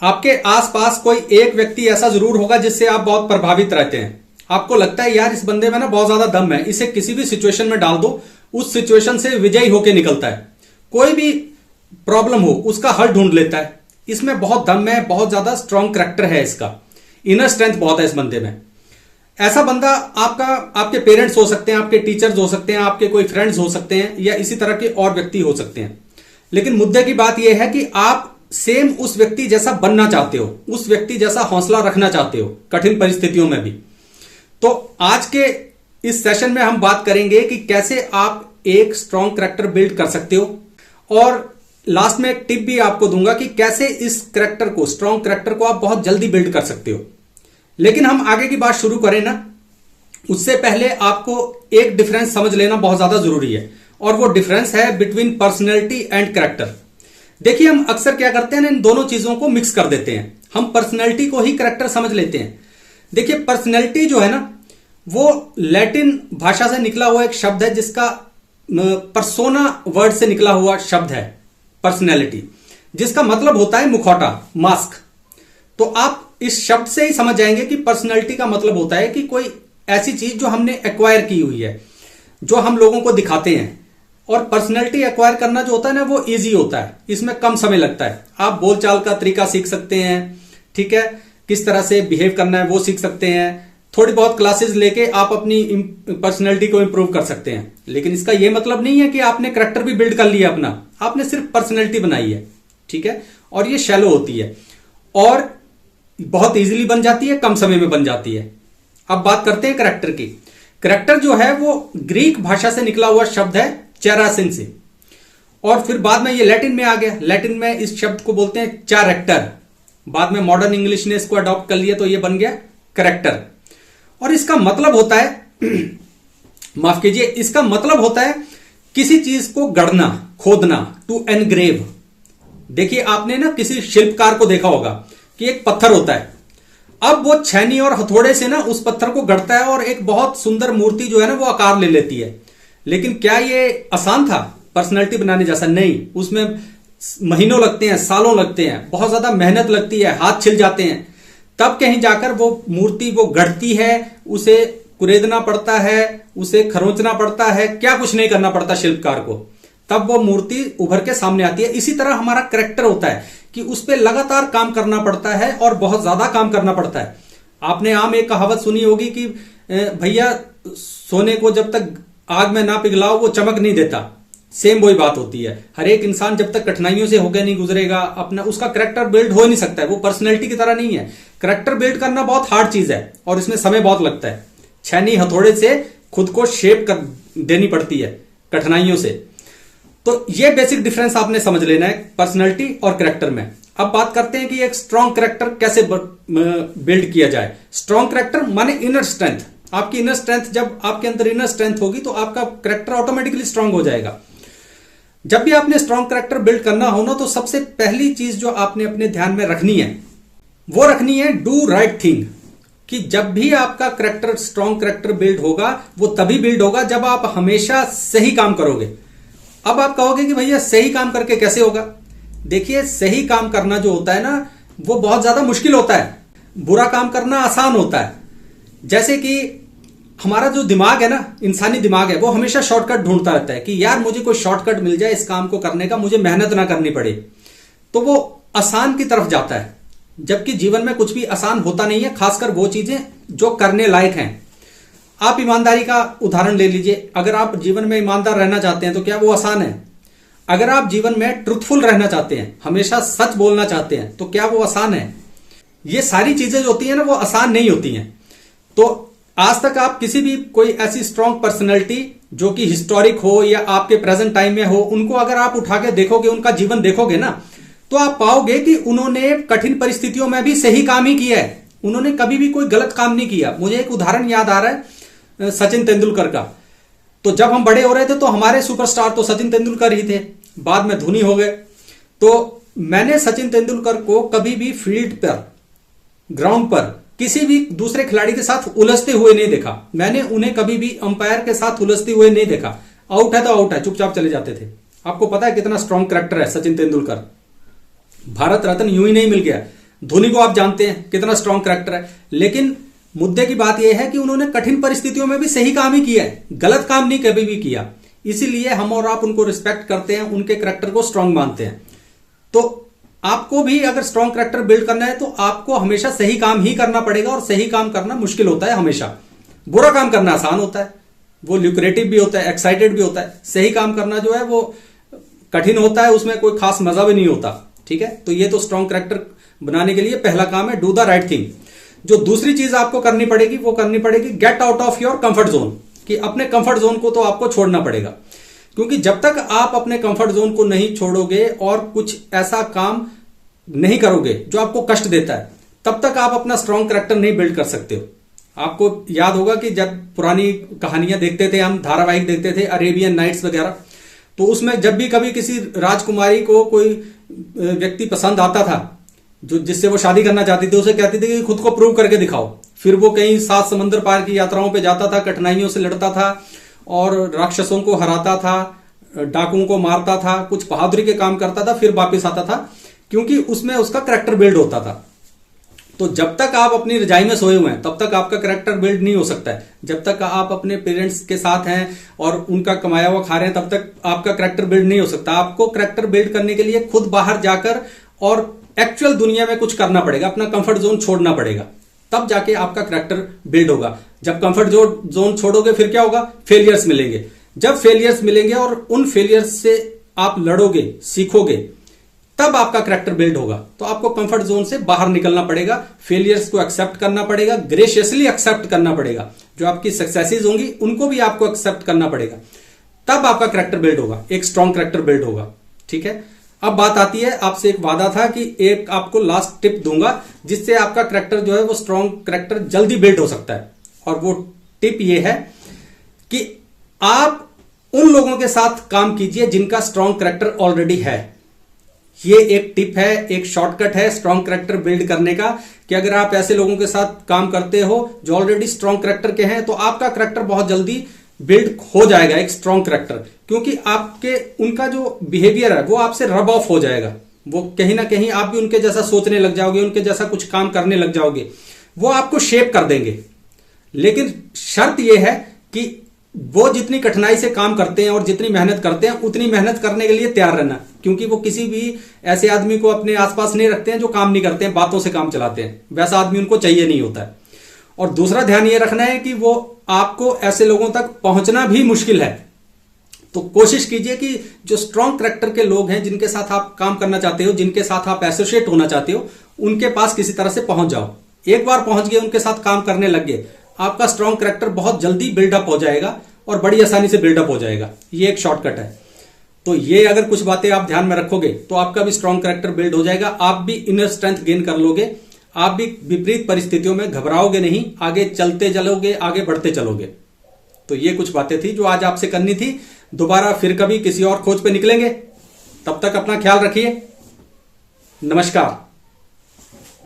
आपके आसपास कोई एक व्यक्ति ऐसा जरूर होगा जिससे आप बहुत प्रभावित रहते हैं। आपको लगता है यार इस बंदे में ना बहुत ज्यादा दम है, इसे किसी भी सिचुएशन में डाल दो, उस सिचुएशन से विजयी होकर निकलता है। कोई भी प्रॉब्लम हो उसका हल ढूंढ लेता है। इसमें बहुत दम है, बहुत ज्यादा स्ट्रांग कैरेक्टर है, इसका इनर स्ट्रेंथ बहुत है इस बंदे में। ऐसा बंदा आपके पेरेंट्स हो सकते हैं, आपके टीचर्स हो सकते हैं, आपके कोई फ्रेंड्स हो सकते हैं, या इसी तरह के और व्यक्ति हो सकते हैं। लेकिन मुद्दे की बात यह है कि आप सेम उस व्यक्ति जैसा बनना चाहते हो, उस व्यक्ति जैसा हौसला रखना चाहते हो कठिन परिस्थितियों में भी। तो आज के इस सेशन में हम बात करेंगे कि कैसे आप एक स्ट्रांग कैरेक्टर बिल्ड कर सकते हो, और लास्ट में एक टिप भी आपको दूंगा कि कैसे इस कैरेक्टर को, स्ट्रांग कैरेक्टर को आप बहुत जल्दी बिल्ड कर सकते हो। लेकिन हम आगे की बात शुरू करें ना, उससे पहले आपको एक डिफरेंस समझ लेना बहुत ज्यादा जरूरी है, और वो डिफरेंस है बिटवीन पर्सनैलिटी एंड कैरेक्टर। देखिए, हम अक्सर क्या करते हैं ना, इन दोनों चीजों को मिक्स कर देते हैं। हम पर्सनैलिटी को ही कैरेक्टर समझ लेते हैं। देखिए, पर्सनैलिटी जो है ना, वो लैटिन भाषा से निकला हुआ एक शब्द है, जिसका पर्सोना वर्ड से निकला हुआ शब्द है पर्सनैलिटी, जिसका मतलब होता है मुखौटा, मास्क। तो आप इस शब्द से ही समझ जाएंगे कि पर्सनैलिटी का मतलब होता है कि कोई ऐसी चीज जो हमने एक्वायर की हुई है, जो हम लोगों को दिखाते हैं। और पर्सनैलिटी एक्वायर करना जो होता है ना, वो इजी होता है, इसमें कम समय लगता है। आप बोलचाल का तरीका सीख सकते हैं, ठीक है, किस तरह से बिहेव करना है वो सीख सकते हैं। थोड़ी बहुत क्लासेस लेके आप अपनी पर्सनैलिटी को इंप्रूव कर सकते हैं। लेकिन इसका यह मतलब नहीं है कि आपने करैक्टर भी बिल्ड कर लिया अपना, आपने सिर्फ पर्सनैलिटी बनाई है, ठीक है। और ये शैलो होती है और बहुत इजीली बन जाती है, कम समय में बन जाती है। अब बात करते हैं करैक्टर की। करैक्टर जो है वो ग्रीक भाषा से निकला हुआ शब्द है, चेरासिन से, और फिर बाद में ये लैटिन में आ गया। लैटिन में इस शब्द को बोलते हैं चारेक्टर। बाद में मॉडर्न इंग्लिश ने इसको अडॉप्ट कर लिया तो ये बन गया करैक्टर। और इसका मतलब होता है माफ कीजिए, इसका मतलब होता है किसी चीज को गढ़ना, खोदना, टू एनग्रेव। देखिए, आपने ना किसी शिल्पकार को देखा होगा कि एक पत्थर होता है, अब वो छेनी और हथौड़े से ना उस पत्थर को गढ़ता है और एक बहुत सुंदर मूर्ति जो है ना वो आकार ले लेती है। लेकिन क्या ये आसान था पर्सनैलिटी बनाने जैसा? नहीं, उसमें महीनों लगते हैं, सालों लगते हैं, बहुत ज्यादा मेहनत लगती है, हाथ छिल जाते हैं, तब कहीं जाकर वो मूर्ति वो गढ़ती है। उसे कुरेदना पड़ता है, उसे खरोंचना पड़ता है, क्या कुछ नहीं करना पड़ता शिल्पकार को, तब वो मूर्ति उभर के सामने आती है। इसी तरह हमारा कैरेक्टर होता है कि उस पर लगातार काम करना पड़ता है और बहुत ज्यादा काम करना पड़ता है। आपने आम एक कहावत सुनी होगी कि भैया सोने को जब तक आग में ना पिघलाओ वो चमक नहीं देता। सेम वही बात होती है। हर एक इंसान जब तक कठिनाइयों से होकर नहीं गुजरेगा, अपना उसका कैरेक्टर बिल्ड हो नहीं सकता है। वो पर्सनैलिटी की तरह नहीं है। कैरेक्टर बिल्ड करना बहुत हार्ड चीज है और इसमें समय बहुत लगता है। छेनी हथौड़े से खुद को शेप कर देनी पड़ती है कठिनाइयों से। तो ये बेसिक डिफरेंस आपने समझ लेना है पर्सनैलिटी और कैरेक्टर में। अब बात करते हैं कि एक स्ट्रांग कैरेक्टर कैसे बिल्ड किया जाए। स्ट्रांग कैरेक्टर माने इनर स्ट्रेंथ। आपकी इनर स्ट्रेंथ, जब आपके अंदर इनर स्ट्रेंथ होगी तो आपका कैरेक्टर ऑटोमेटिकली स्ट्रांग हो जाएगा। जब भी आपने स्ट्रांग कैरेक्टर बिल्ड करना हो ना, तो सबसे पहली चीज जो आपने अपने ध्यान में रखनी है वो रखनी है डू राइट थिंग। कि जब भी आपका कैरेक्टर, स्ट्रांग कैरेक्टर बिल्ड होगा, वो तभी बिल्ड होगा जब आप हमेशा सही काम करोगे। अब आप कहोगे कि भैया सही काम करके कैसे होगा? देखिए, सही काम करना जो होता है ना, वो बहुत ज्यादा मुश्किल होता है। बुरा काम करना आसान होता है। जैसे कि हमारा जो दिमाग है ना, इंसानी दिमाग है, वो हमेशा शॉर्टकट ढूंढता रहता है कि यार मुझे कोई शॉर्टकट मिल जाए इस काम को करने का, मुझे मेहनत ना करनी पड़े, तो वो आसान की तरफ जाता है। जबकि जीवन में कुछ भी आसान होता नहीं है, खासकर वो चीजें जो करने लायक हैं। आप ईमानदारी का उदाहरण ले लीजिए। अगर आप जीवन में ईमानदार रहना चाहते हैं तो क्या वो आसान है? अगर आप जीवन में ट्रुथफुल रहना चाहते हैं, हमेशा सच बोलना चाहते हैं, तो क्या वो आसान है? ये सारी चीजें जो होती है ना, वो आसान नहीं होती हैं। तो आज तक आप किसी भी कोई ऐसी स्ट्रांग पर्सनैलिटी जो कि हिस्टोरिक हो या आपके प्रेजेंट टाइम में हो, उनको अगर आप उठा के देखोगे, उनका जीवन देखोगे ना, तो आप पाओगे कि उन्होंने कठिन परिस्थितियों में भी सही काम ही किया है। उन्होंने कभी भी कोई गलत काम नहीं किया। मुझे एक उदाहरण याद आ रहा है सचिन तेंदुलकर का। तो जब हम बड़े हो रहे थे तो हमारे सुपरस्टार तो सचिन तेंदुलकर ही थे, बाद में धोनी हो गए। तो मैंने सचिन तेंदुलकर को कभी भी फील्ड पर, ग्राउंड पर किसी भी दूसरे खिलाड़ी के साथ उलझते हुए नहीं देखा। मैंने उन्हें कभी भी अंपायर के साथ उलझते हुए नहीं देखा। आउट है तो आउट है, चुपचाप चले जाते थे। आपको पता है कितना स्ट्रांग कैरेक्टर है सचिन तेंदुलकर। भारत रत्न यूं ही नहीं मिल गया। धोनी को आप जानते हैं कितना स्ट्रांग कैरेक्टर है, लेकिन मुद्दे की बात यह है कि उन्होंने कठिन परिस्थितियों में भी सही काम ही किया है, गलत काम नहीं कभी भी किया। इसीलिए हम और आप उनको रिस्पेक्ट करते हैं, उनके कैरेक्टर को स्ट्रांग मानते हैं। तो आपको भी अगर स्ट्रांग कैरेक्टर बिल्ड करना है तो आपको हमेशा सही काम ही करना पड़ेगा, और सही काम करना मुश्किल होता है हमेशा। बुरा काम करना आसान होता है, वो ल्यूक्रेटिव भी होता है, एक्साइटेड भी होता है। सही काम करना जो है वो कठिन होता है, उसमें कोई खास मजा भी नहीं होता। ठीक है, तो ये तो स्ट्रांग कैरेक्टर बनाने के लिए पहला काम है, डू द राइट थिंग। जो दूसरी चीज आपको करनी पड़ेगी वो करनी पड़ेगी get out of your comfort zone, कि अपने कंफर्ट जोन को तो आपको छोड़ना पड़ेगा। क्योंकि जब तक आप अपने कंफर्ट जोन को नहीं छोड़ोगे और कुछ ऐसा काम नहीं करोगे जो आपको कष्ट देता है, तब तक आप अपना स्ट्रांग कैरेक्टर नहीं बिल्ड कर सकते हो। आपको याद होगा कि जब पुरानी कहानियां देखते थे, हम धारावाहिक देखते थे, अरेबियन नाइट्स वगैरह, तो उसमें जब भी कभी किसी राजकुमारी को कोई व्यक्ति पसंद आता था जो जिससे वो शादी करना चाहती थी, उसे कहती थी कि खुद को प्रूव करके दिखाओ। फिर वो कहीं 7 समुद्र पार की यात्राओं पे जाता था, कठिनाइयों से लड़ता था और राक्षसों को हराता था, डाकुओं को मारता था, कुछ बहादुरी के काम करता था, फिर वापस आता था, क्योंकि उसमें उसका कैरेक्टर बिल्ड होता था। तो जब तक आप अपनी रजाई में सोए हुए हैं तब तक आपका कैरेक्टर बिल्ड नहीं हो सकता है। जब तक आप अपने पेरेंट्स के साथ हैं और उनका कमाया हुआ खा रहे हैं तब तक आपका कैरेक्टर बिल्ड नहीं हो सकता। आपको कैरेक्टर बिल्ड करने के लिए खुद बाहर जाकर और एक्चुअल दुनिया में कुछ करना पड़ेगा, अपना कंफर्ट जोन छोड़ना पड़ेगा, तब जाके आपका कैरेक्टर बिल्ड होगा। जब कंफर्ट जोन छोड़ोगे फिर क्या होगा? फेलियर्स मिलेंगे। जब फेलियर्स मिलेंगे और उन फेलियर्स से आप लड़ोगे, सीखोगे, तब आपका कैरेक्टर बिल्ड होगा। तो आपको कंफर्ट जोन से बाहर निकलना पड़ेगा, फेलियर्स को एक्सेप्ट करना पड़ेगा, ग्रेशियसली एक्सेप्ट करना पड़ेगा। जो आपकी सक्सेसेस होंगी उनको भी आपको एक्सेप्ट करना पड़ेगा, तब आपका कैरेक्टर बिल्ड होगा, एक स्ट्रांग कैरेक्टर बिल्ड होगा। ठीक है, अब बात आती है, आपसे एक वादा था कि एक आपको लास्ट टिप दूंगा जिससे आपका कैरेक्टर जो है वो स्ट्रांग कैरेक्टर जल्दी बिल्ड हो सकता है। और वो टिप ये है कि आप उन लोगों के साथ काम कीजिए जिनका स्ट्रांग कैरेक्टर ऑलरेडी है। ये एक टिप है, एक शॉर्टकट है स्ट्रांग कैरेक्टर बिल्ड करने का, कि अगर आप ऐसे लोगों के साथ काम करते हो जो ऑलरेडी स्ट्रांग कैरेक्टर के हैं तो आपका कैरेक्टर बहुत जल्दी बिल्ड हो जाएगा, एक स्ट्रांग कैरेक्टर। क्योंकि आपके उनका जो बिहेवियर है वो आपसे रब ऑफ हो जाएगा। वो कहीं ना कहीं आप भी उनके जैसा सोचने लग जाओगे, उनके जैसा कुछ काम करने लग जाओगे, वो आपको शेप कर देंगे। लेकिन शर्त यह है कि वो जितनी कठिनाई से काम करते हैं और जितनी मेहनत करते हैं उतनी मेहनत करने के लिए तैयार रहना। क्योंकि वो किसी भी ऐसे आदमी को अपने आसपास नहीं रखते हैं जो काम नहीं करते हैं, बातों से काम चलाते हैं। वैसा आदमी उनको चाहिए नहीं होता है। और दूसरा ध्यान ये रखना है कि वो आपको ऐसे लोगों तक पहुंचना भी मुश्किल है। तो कोशिश कीजिए कि जो स्ट्रांग कैरेक्टर के लोग हैं, जिनके साथ आप काम करना चाहते हो, जिनके साथ आप एसोसिएट होना चाहते हो, उनके पास किसी तरह से पहुंच जाओ। एक बार पहुंच गए, उनके साथ काम करने लग गए, आपका स्ट्रांग कैरेक्टर बहुत जल्दी बिल्डअप हो जाएगा और बड़ी आसानी से बिल्डअप हो जाएगा। ये एक शॉर्टकट है। तो ये अगर कुछ बातें आप ध्यान में रखोगे तो आपका भी स्ट्रांग कैरेक्टर बिल्ड हो जाएगा। आप भी इनर स्ट्रेंथ गेन कर लोगे, आप भी विपरीत परिस्थितियों में घबराओगे नहीं, आगे चलते चलोगे, आगे बढ़ते चलोगे। तो ये कुछ बातें थी जो आज आपसे करनी थी। दोबारा फिर कभी किसी और खोज पे निकलेंगे। तब तक अपना ख्याल रखिए। नमस्कार।